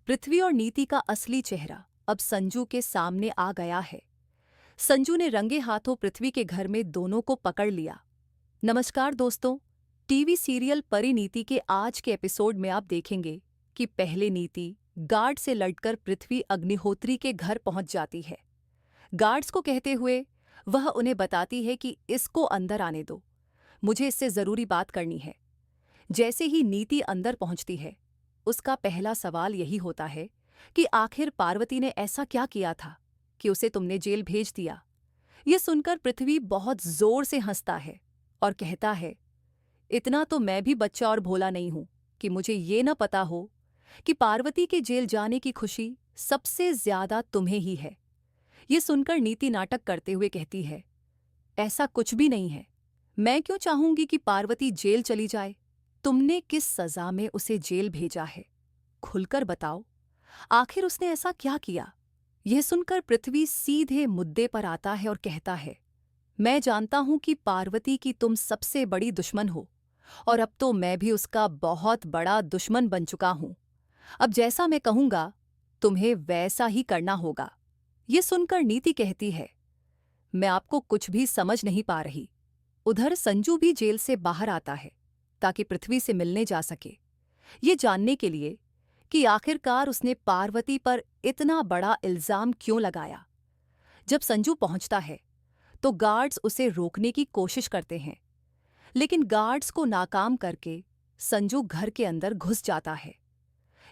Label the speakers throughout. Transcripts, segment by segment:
Speaker 1: पृथ्वी और नीति का असली चेहरा अब संजू के सामने आ गया है। संजू ने रंगे हाथों पृथ्वी के घर में दोनों को पकड़ लिया। नमस्कार दोस्तों, टीवी सीरियल परिणीति के आज के एपिसोड में आप देखेंगे कि पहले नीति गार्ड से लड़कर पृथ्वी अग्निहोत्री के घर पहुंच जाती है। गार्ड्स को कहते हुए वह उन्हें बताती है कि इसको अंदर आने दो, मुझे इससे जरूरी बात करनी है। जैसे ही नीति अंदर पहुंचती है, उसका पहला सवाल यही होता है कि आखिर पार्वती ने ऐसा क्या किया था कि उसे तुमने जेल भेज दिया। यह सुनकर पृथ्वी बहुत जोर से हंसता है और कहता है, इतना तो मैं भी बच्चा और भोला नहीं हूं कि मुझे ये न पता हो कि पार्वती के जेल जाने की खुशी सबसे ज्यादा तुम्हें ही है। ये सुनकर नीति नाटक करते हुए कहती है, ऐसा कुछ भी नहीं है। मैं क्यों चाहूंगी कि पार्वती जेल चली जाए? तुमने किस सजा में उसे जेल भेजा है? खुलकर बताओ, आखिर उसने ऐसा क्या किया? यह सुनकर पृथ्वी सीधे मुद्दे पर आता है और कहता है, मैं जानता हूं कि पार्वती की तुम सबसे बड़ी दुश्मन हो और अब तो मैं भी उसका बहुत बड़ा दुश्मन बन चुका हूं। अब जैसा मैं कहूंगा तुम्हें वैसा ही करना होगा। यह सुनकर नीति कहती है, मैं आपको कुछ भी समझ नहीं पा रही। उधर संजू भी जेल से बाहर आता है ताकि पृथ्वी से मिलने जा सके, ये जानने के लिए कि आखिरकार उसने पार्वती पर इतना बड़ा इल्जाम क्यों लगाया। जब संजू पहुंचता है तो गार्ड्स उसे रोकने की कोशिश करते हैं, लेकिन गार्ड्स को नाकाम करके संजू घर के अंदर घुस जाता है।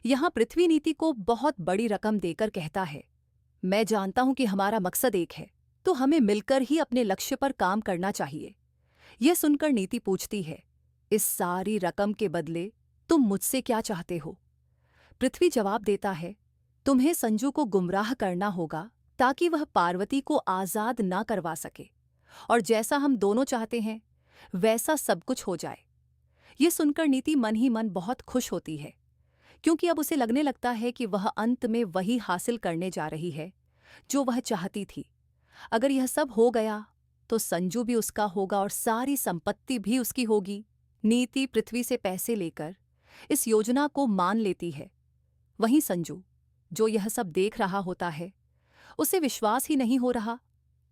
Speaker 1: यहां पृथ्वी नीति को बहुत बड़ी रकम देकर कहता है, मैं जानता हूं कि हमारा मकसद एक है, तो हमें मिलकर ही अपने लक्ष्य पर काम करना चाहिए। यह सुनकर नीति पूछती है, इस सारी रकम के बदले तुम मुझसे क्या चाहते हो? पृथ्वी जवाब देता है, तुम्हें संजू को गुमराह करना होगा ताकि वह पार्वती को आजाद ना करवा सके, और जैसा हम दोनों चाहते हैं वैसा सब कुछ हो जाए। यह सुनकर नीति मन ही मन बहुत खुश होती है, क्योंकि अब उसे लगने लगता है कि वह अंत में वही हासिल करने जा रही है जो वह चाहती थी। अगर यह सब हो गया तो संजू भी उसका होगा और सारी संपत्ति भी उसकी होगी। नीति पृथ्वी से पैसे लेकर इस योजना को मान लेती है। वहीं संजू, जो यह सब देख रहा होता है, उसे विश्वास ही नहीं हो रहा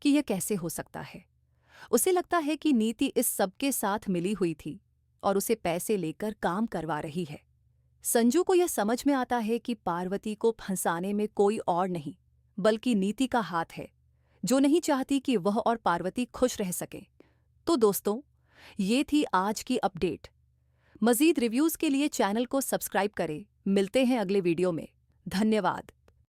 Speaker 1: कि यह कैसे हो सकता है। उसे लगता है कि नीति इस सबके साथ मिली हुई थी और उसे पैसे लेकर काम करवा रही है। संजू को यह समझ में आता है कि पार्वती को फंसाने में कोई और नहीं बल्कि नीति का हाथ है, जो नहीं चाहती कि वह और पार्वती खुश रह सकें। तो दोस्तों, ये थी आज की अपडेट। मज़ीद रिव्यूज़ के लिए चैनल को सब्सक्राइब करें। मिलते हैं अगले वीडियो में। धन्यवाद।